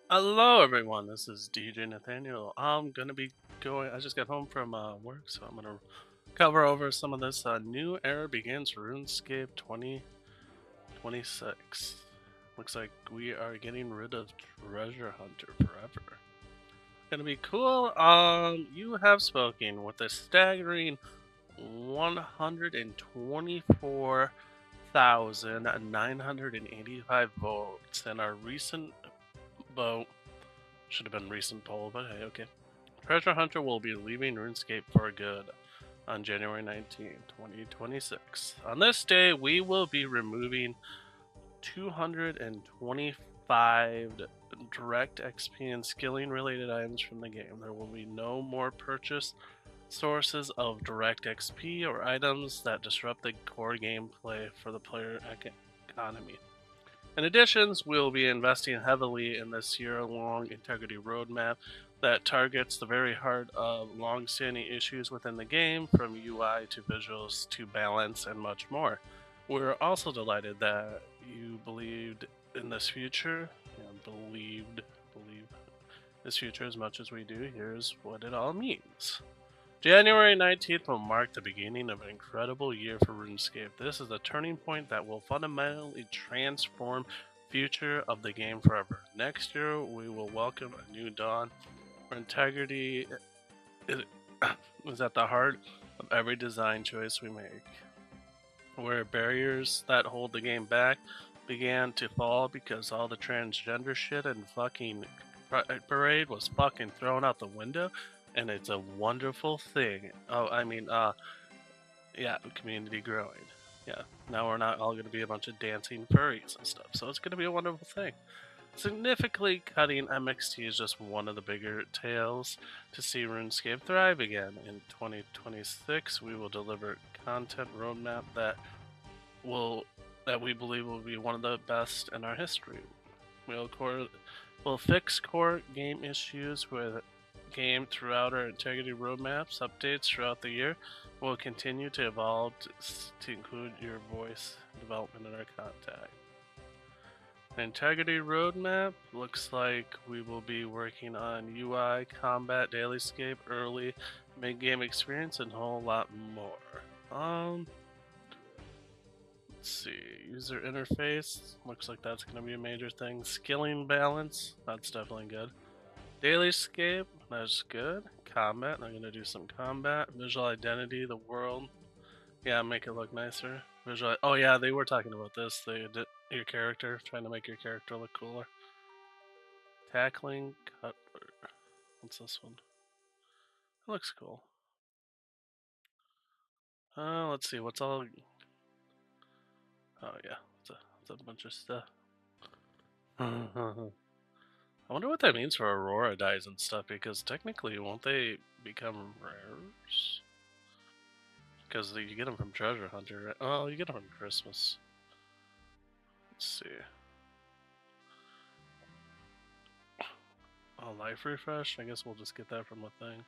Hello, everyone. This is DJ Nathaniel. I'm gonna be going. I just got home from work, so I'm gonna cover over some of this. New era begins Runescape 2026. Looks like we are getting rid of Treasure Hunter forever. Gonna be cool. You have spoken with a staggering 124,985 votes in our recent vote. Should have been recent poll, but hey, okay. Treasure Hunter will be leaving RuneScape for good on January 19th, 2026. On this day, we will be removing 225 direct XP and skilling related items from the game. There will be no more purchase sources of direct XP or items that disrupt the core gameplay for the player economy. In addition, we'll be investing heavily in this year-long integrity roadmap that targets the very heart of long-standing issues within the game, from UI to visuals to balance and much more. We're also delighted that you believed in this future and believe this future as much as we do. Here's what it all means. January 19th will mark the beginning of an incredible year for RuneScape. This is a turning point that will fundamentally transform future of the game forever. Next year, we will welcome a new dawn where integrity is at the heart of every design choice we make. Where barriers that hold the game back began to fall because all the transgender shit and fucking parade was fucking thrown out the window, and it's a wonderful thing. Yeah, community growing. Yeah, now we're not all going to be a bunch of dancing furries and stuff, so it's going to be a wonderful thing. Significantly cutting MXT is just one of the bigger tales to see RuneScape thrive again. In 2026, we will deliver content roadmap that we believe will be one of the best in our history. We'll fix core game issues with game throughout our integrity roadmaps, updates throughout the year. We'll continue to evolve to include your voice development in our contact. The integrity roadmap looks like we will be working on UI, combat, dailyscape, early, mid-game experience, and a whole lot more. Let's see, user interface, looks like that's going to be a major thing. Skilling balance, that's definitely good. Dailyscape, that's good. Combat, I'm going to do some combat. Visual identity, the world, yeah, make it look nicer. Oh yeah, they were talking about this. They did your character, trying to make your character look cooler. Tackling cutler. What's this one? It looks cool. Let's see, what's all... Oh yeah, it's a bunch of stuff. I wonder what that means for Aurora dyes and stuff, because technically, won't they become rares? Because you get them from Treasure Hunter, right? Oh, you get them from Christmas. Let's see. Oh, life refresh? I guess we'll just get that from a thing.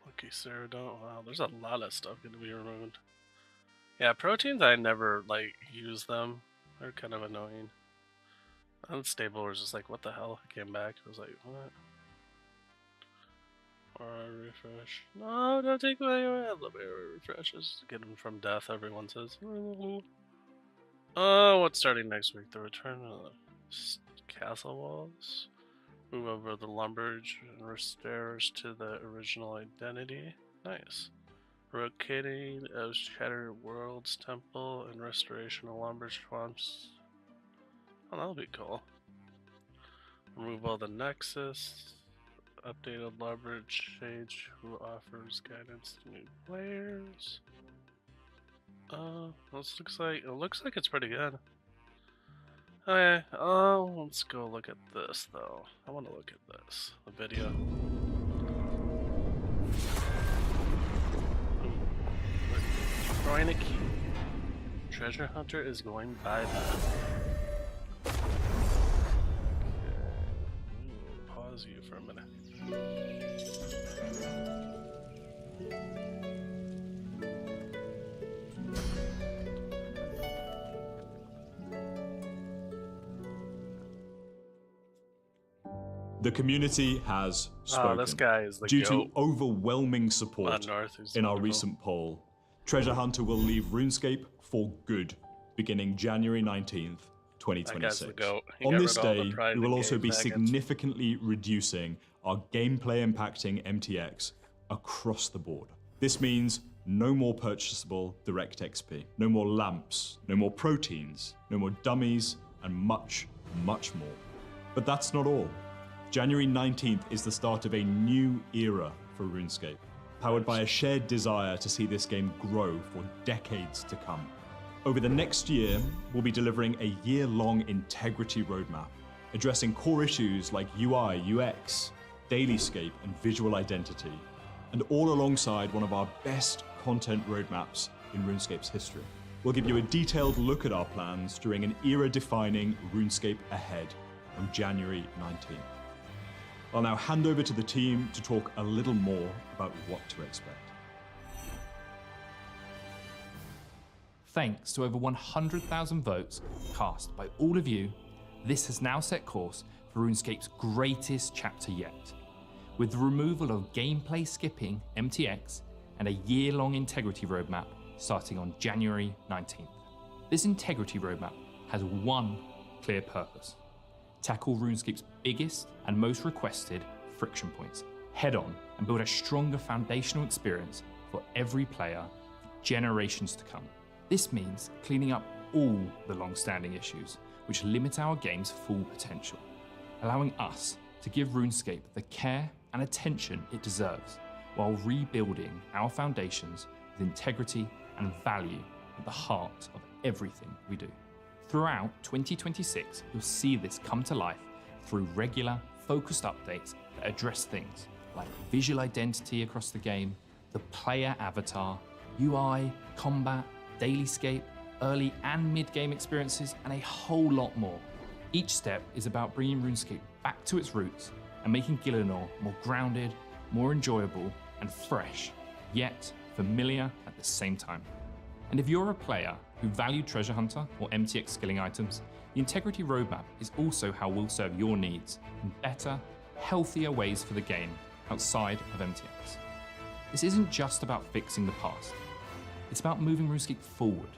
Lucky Ceradon. Wow, there's a lot of stuff going to be removed. Yeah, proteins, I never, use them. They're kind of annoying. Unstable was just like, what the hell? I came back. I was like, what? Or refresh. No, don't take away your elevator refreshes. Get them from death, everyone says. Oh, what's starting next week? The return of the castle walls. Move over the lumberge and restores to the original identity. Nice. Rotating of Shattered Worlds Temple and restoration of lumberge swamps. Oh, that'll be cool. Remove all the Nexus. Updated leverage sage who offers guidance to new players. This looks like it's pretty good. Okay, let's go look at this though. I want to look at this. The video. Destroying a key. Treasure Hunter is going by that. Okay. Pause you for a minute. The community has Oh, this spoken. guy is the Due goat to overwhelming support north. Who's in our wonderful. recent poll, Treasure Hunter will leave RuneScape for good, beginning January 19th, That guy's the 2026. goat. He On got this rid of all the day, we pride will and also gay be faggots. significantly reducing our gameplay impacting MTX across the board. This means no more purchasable direct XP, no more lamps, no more proteins, no more dummies, and much, much more. But that's not all. January 19th is the start of a new era for RuneScape, powered by a shared desire to see this game grow for decades to come. Over the next year, we'll be delivering a year-long integrity roadmap, addressing core issues like UI, UX, dailyscape, and visual identity, and all alongside one of our best content roadmaps in RuneScape's history. We'll give you a detailed look at our plans during an era-defining RuneScape Ahead on January 19th. I'll now hand over to the team to talk a little more about what to expect. Thanks to over 100,000 votes cast by all of you, this has now set course for RuneScape's greatest chapter yet. With the removal of gameplay skipping MTX and a year-long integrity roadmap starting on January 19th. This integrity roadmap has one clear purpose: tackle RuneScape's biggest and most requested friction points head on and build a stronger foundational experience for every player for generations to come. This means cleaning up all the long-standing issues which limit our game's full potential, allowing us to give RuneScape the care and attention it deserves while rebuilding our foundations with integrity and value at the heart of everything we do. Throughout 2026, you'll see this come to life through regular, focused updates that address things like visual identity across the game, the player avatar, UI, combat, dailyscape, early and mid-game experiences, and a whole lot more. Each step is about bringing RuneScape back to its roots and making Gielinor more grounded, more enjoyable, and fresh, yet familiar at the same time. And if you're a player who valued Treasure Hunter or MTX skilling items, the Integrity Roadmap is also how we'll serve your needs in better, healthier ways for the game outside of MTX. This isn't just about fixing the past. It's about moving RuneScape forward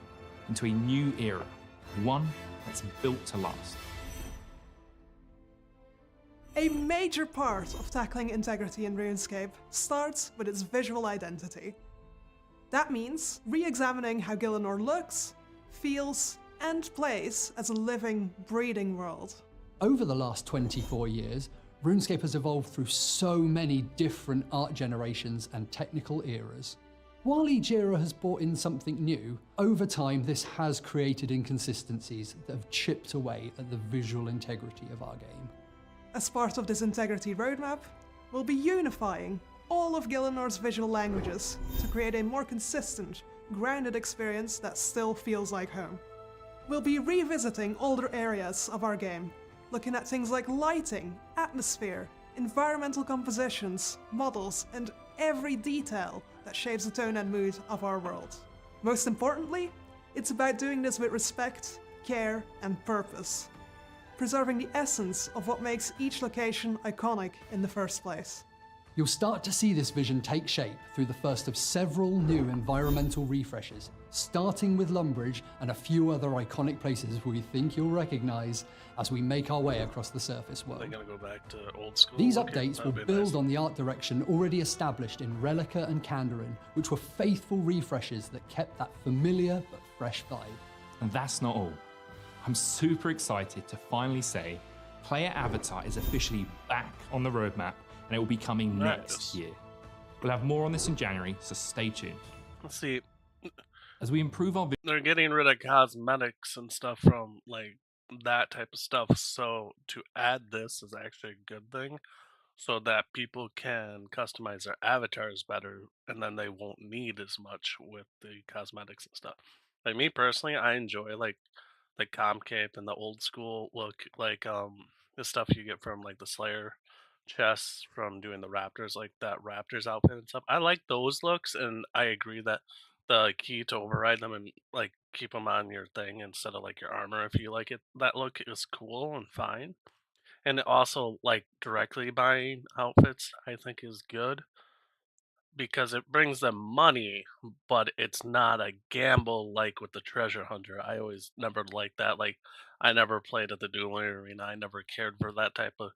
into a new era, one that's built to last. A major part of tackling integrity in RuneScape starts with its visual identity. That means re-examining how Gielinor looks, feels, and plays as a living, breathing world. Over the last 24 years, RuneScape has evolved through so many different art generations and technical eras. While each era has brought in something new, over time this has created inconsistencies that have chipped away at the visual integrity of our game. As part of this integrity roadmap, we'll be unifying all of Gielinor's visual languages to create a more consistent, grounded experience that still feels like home. We'll be revisiting older areas of our game, looking at things like lighting, atmosphere, environmental compositions, models, and every detail that shapes the tone and mood of our world. Most importantly, it's about doing this with respect, care, and purpose, preserving the essence of what makes each location iconic in the first place. You'll start to see this vision take shape through the first of several new environmental refreshes, starting with Lumbridge and a few other iconic places we think you'll recognise as we make our way across the surface world. They're gonna go back to old school. These looking. updates will That'd be build nice. on the art direction already established in Relica and Kandarin, which were faithful refreshes that kept that familiar but fresh vibe. And that's not all. I'm super excited to finally say Player Avatar is officially back on the roadmap, and it will be coming next year. We'll have more on this in January, so stay tuned. Let's see. As we improve our They're getting rid of cosmetics and stuff from like that type of stuff. So to add this is actually a good thing, so that people can customize their avatars better, and then they won't need as much with the cosmetics and stuff. Like me personally, I enjoy like the comp cape and the old school look, like the stuff you get from like the Slayer chests from doing the Raptors, like that Raptors outfit and stuff. I like those looks, and I agree that the key to override them and like keep them on your thing instead of like your armor, if you like it, that look is cool and fine. And also, like, directly buying outfits, I think is good because it brings them money, but it's not a gamble like with the treasure hunter. I always never liked that. Like, I never played at the dueling arena. I never cared for that type of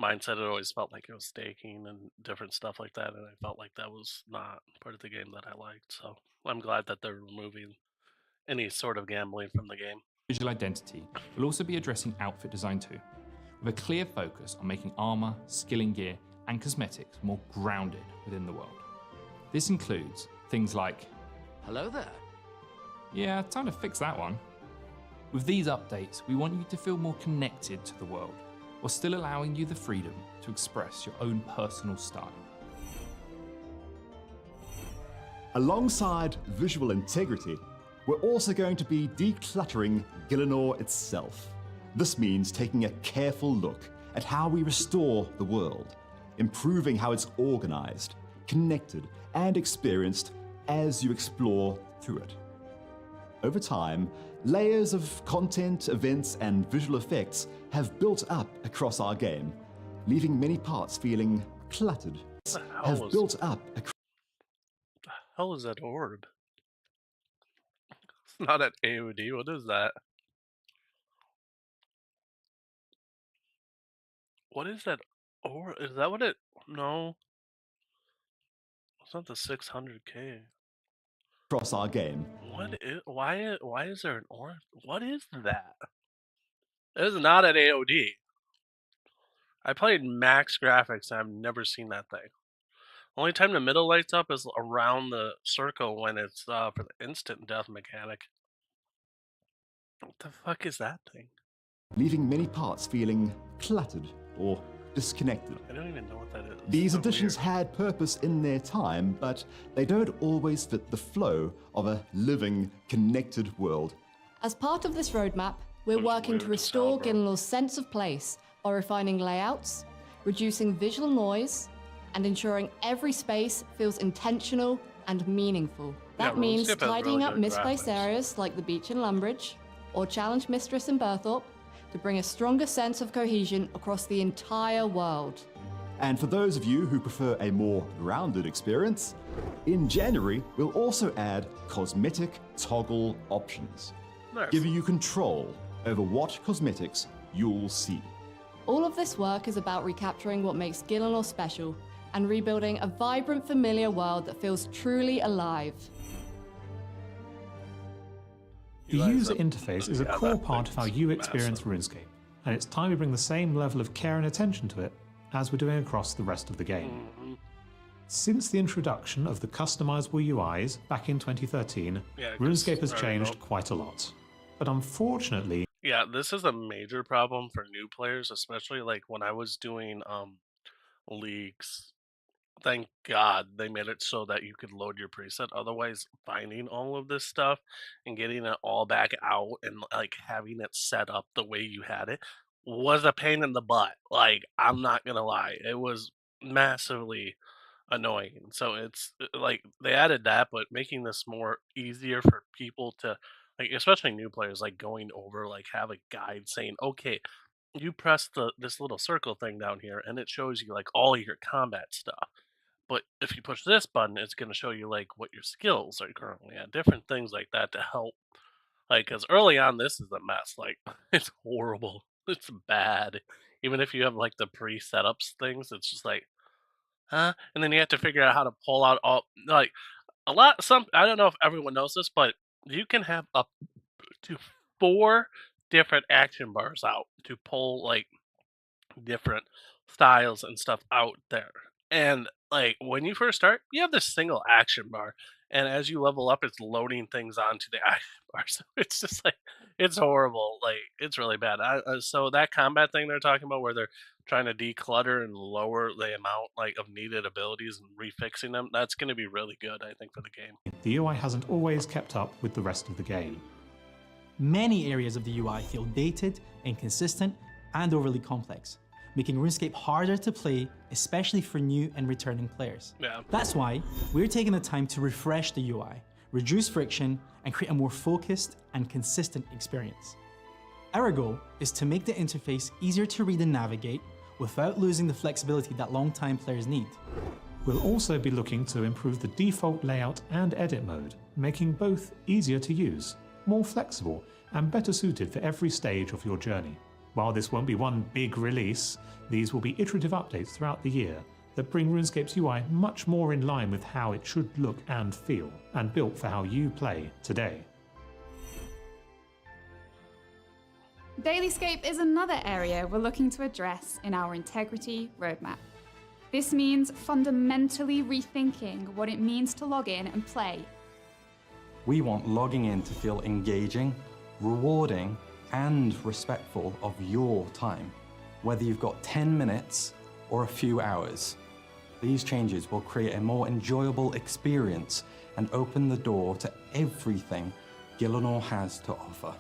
mindset. It always felt like it was staking and different stuff like that, and I felt like that was not part of the game that I liked. So I'm glad that they're removing any sort of gambling from the game. Visual identity will also be addressing outfit design too, with a clear focus on making armor, skilling gear, and cosmetics more grounded within the world. This includes things like, Hello there. yeah, time to fix that one. With these updates, we want you to feel more connected to the world, while still allowing you the freedom to express your own personal style. Alongside visual integrity, we're also going to be decluttering Gielinor itself. This means taking a careful look at how we restore the world, improving how it's organized, connected, and experienced as you explore through it. Over time, layers of content, events, and visual effects have built up across our game, leaving many parts feeling cluttered. The hell is that orb? It's not at AOD. What is that? What is that? Or is that what it? No, it's not the 600k. Across our game. What is? Why is there an orb? What is that? It is not at AOD. I played max graphics and I've never seen that thing. Only time the middle lights up is around the circle when it's for the instant death mechanic. What the fuck is that thing? Leaving many parts feeling cluttered or disconnected. I don't even know what that is. These So additions weird. had purpose in their time, but they don't always fit the flow of a living, connected world. As part of this roadmap, we're Looks working weird to as restore hell, bro. Gielinor's sense of place by refining layouts, reducing visual noise, and ensuring every space feels intentional and meaningful. That Yeah, means Runescape has tidying really up good misplaced graphics. areas like the beach in Lumbridge, or Challenge Mistress in Burthorpe, to bring a stronger sense of cohesion across the entire world. And for those of you who prefer a more grounded experience, in January we'll also add cosmetic toggle options, Nice. giving you control over what cosmetics you'll see. All of this work is about recapturing what makes Gielinor special and rebuilding a vibrant, familiar world that feels truly alive. The You guys user have- interface is a yeah, core that part of how thing's you experience massive. RuneScape, and it's time we bring the same level of care and attention to it as we're doing across the rest of the game. Mhm. Since the introduction of the customizable UIs back in 2013, Yeah, 'cause- RuneScape has there we changed go. quite a lot. But unfortunately, Yeah, this is a major problem for new players, especially like when I was doing leagues. Thank God they made it so that you could load your preset. Otherwise, finding all of this stuff and getting it all back out and like having it set up the way you had it was a pain in the butt. Like, I'm not gonna lie, it was massively annoying. So it's like they added that, but making this more easier for people to like, especially new players, like going over, like have a guide saying, okay, you press this little circle thing down here and it shows you like all your combat stuff. But if you push this button, it's going to show you like what your skills are currently at, different things like that to help. Like, because early on, this is a mess. Like, it's horrible. It's bad. Even if you have like the pre-setups things, it's just like, huh? And then you have to figure out how to pull out all like a lot. Some I don't know if everyone knows this, but you can have up to 4 different action bars out to pull like different styles and stuff out there. And like when you first start, you have this single action bar, and as you level up, it's loading things onto the action bar. So it's just like it's horrible. Like it's really bad. So that combat thing they're talking about, where they're trying to declutter and lower the amount like of needed abilities and refixing them, that's going to be really good, I think, for the game. the UI hasn't always kept up with the rest of the game. Many areas of the UI feel dated, inconsistent, and overly complex, making RuneScape harder to play, especially for new and returning players. Yeah. That's why we're taking the time to refresh the UI, reduce friction, and create a more focused and consistent experience. Our goal is to make the interface easier to read and navigate without losing the flexibility that long-time players need. We'll also be looking to improve the default layout and edit mode, making both easier to use, more flexible, and better suited for every stage of your journey. While this won't be one big release, these will be iterative updates throughout the year that bring RuneScape's UI much more in line with how it should look and feel, and built for how you play today. Dailyscape is another area we're looking to address in our integrity roadmap. This means fundamentally rethinking what it means to log in and play. We want logging in to feel engaging, rewarding, and respectful of your time, whether you've got 10 minutes or a few hours. These changes will create a more enjoyable experience and open the door to everything Gielinor has to offer.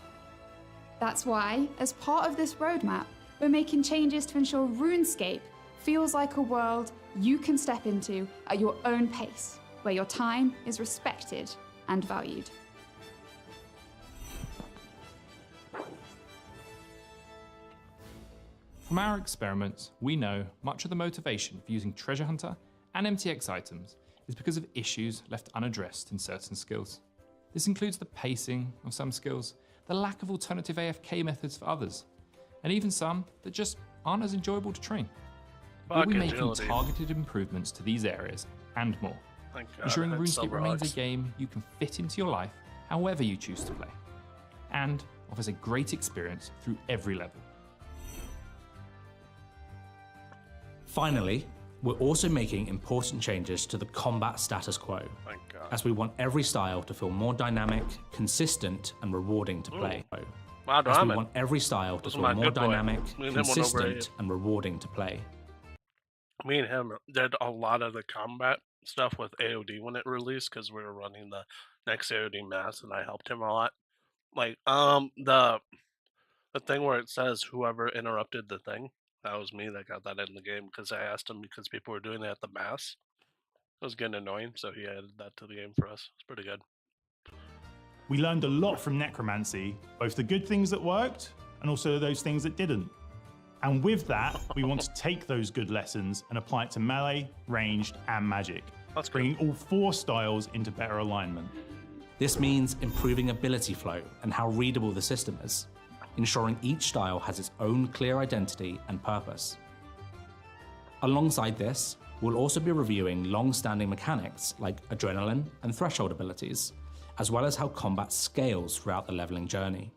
That's why, as part of this roadmap, we're making changes to ensure Runescape feels like a world you can step into at your own pace, where your time is respected and valued. From our experiments, we know much of the motivation for using Treasure Hunter and MTX items is because of issues left unaddressed in certain skills. This includes the pacing of some skills, the lack of alternative AFK methods for others, and even some that just aren't as enjoyable to train. We'll be making agility. targeted improvements to these areas and more, Thank God, ensuring I had RuneScape remains a Silverhawks. game you can fit into your life however you choose to play, and offers a great experience through every level. Finally, we're also making important changes to the combat status quo, Thank God. as we want every style to feel more dynamic, consistent, and rewarding to play. Wow, As we Diamond. want every style to This is feel my more good boy. dynamic, Me and him went over consistent, it. and rewarding to play. Me and him did a lot of the combat stuff with AOD when it released because we were running the next AOD mass, and I helped him a lot. Like the thing where it says whoever interrupted the thing, that was me that got that in the game because I asked him because people were doing it at the mass. It was getting annoying, so he added that to the game for us. It's pretty good. We learned a lot from Necromancy, both the good things that worked and also those things that didn't. And with that, we want to take those good lessons and apply it to melee, ranged, and magic, bringing all 4 styles into better alignment. This means improving ability flow and how readable the system is, ensuring each style has its own clear identity and purpose. Alongside this, we'll also be reviewing long-standing mechanics like adrenaline and threshold abilities, as well as how combat scales throughout the leveling journey,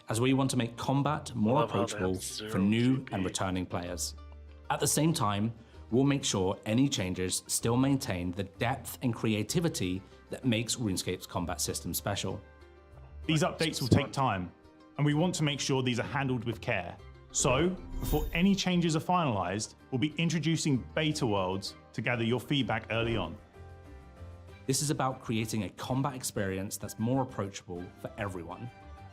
as we want to make combat more Love how they have approachable zero for new GP. and returning players. At the same time, we'll make sure any changes still maintain the depth and creativity that makes RuneScape's combat system special. These updates will take time, and we want to make sure these are handled with care. So, before any changes are finalized, we'll be introducing beta worlds to gather your feedback early on. This is about creating a combat experience that's more approachable for everyone,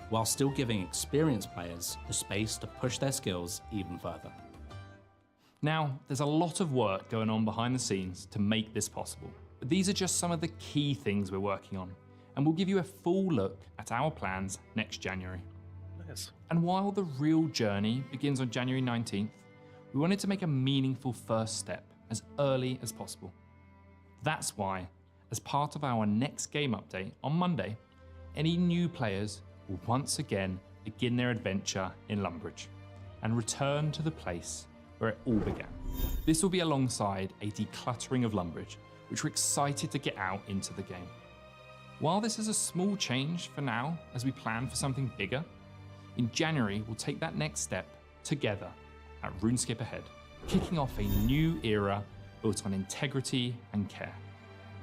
while still giving experienced players the space to push their skills even further. Now, there's a lot of work going on behind the scenes to make this possible, but these are just some of the key things we're working on, and we'll give you a full look at our plans next January. Nice. And while the real journey begins on January 19th, we wanted to make a meaningful first step as early as possible. That's why, as part of our next game update on Monday, any new players will once again begin their adventure in Lumbridge and return to the place where it all began. This will be alongside a decluttering of Lumbridge, which we're excited to get out into the game. While this is a small change for now as we plan for something bigger, in January we'll take that next step together at Runescape Ahead, kicking off a new era built on integrity and care.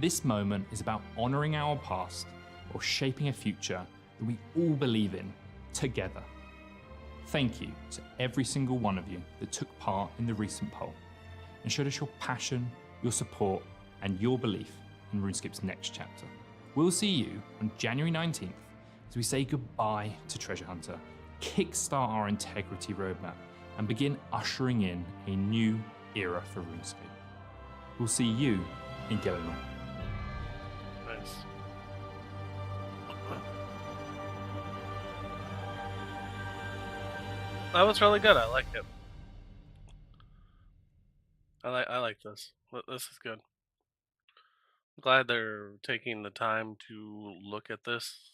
This moment is about honouring our past or shaping a future that we all believe in together. Thank you to every single one of you that took part in the recent poll and showed us your passion, your support, and your belief in RuneScape's next chapter. We'll see you on January 19th as we say goodbye to Treasure Hunter, kickstart our integrity roadmap, and begin ushering in a new era for RuneScape. We'll see you in Gielinor. Nice. that was really good. I like it. I like this. This is good. I'm glad they're taking the time to look at this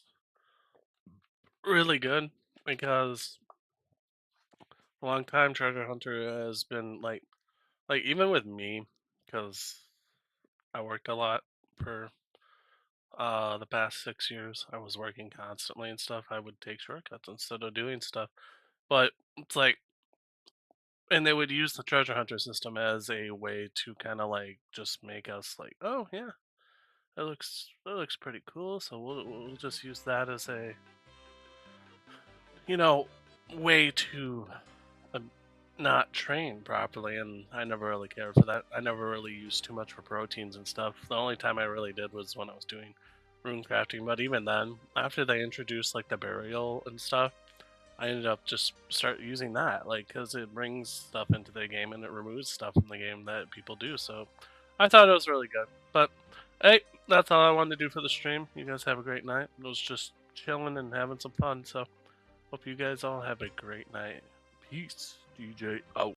really good because a long time treasure hunter has been like even with me because I worked a lot for the past 6 years. I was working constantly and stuff. I would take shortcuts instead of doing stuff. But it's like, and they would use the treasure hunter system as a way to kind of like just make us like, oh yeah, that looks pretty cool. So we'll just use that as a you know way to uh, not train properly. And I never really cared for that. I never really used too much for proteins and stuff. The only time I really did was when I was doing rune crafting. But even then, after they introduced like the burial and stuff, I ended up just start using that, like, because it brings stuff into the game and it removes stuff from the game that people do. So I thought it was really good. But hey, that's all I wanted to do for the stream. You guys have a great night. I was just chilling and having some fun. So hope you guys all have a great night. Peace, DJ out.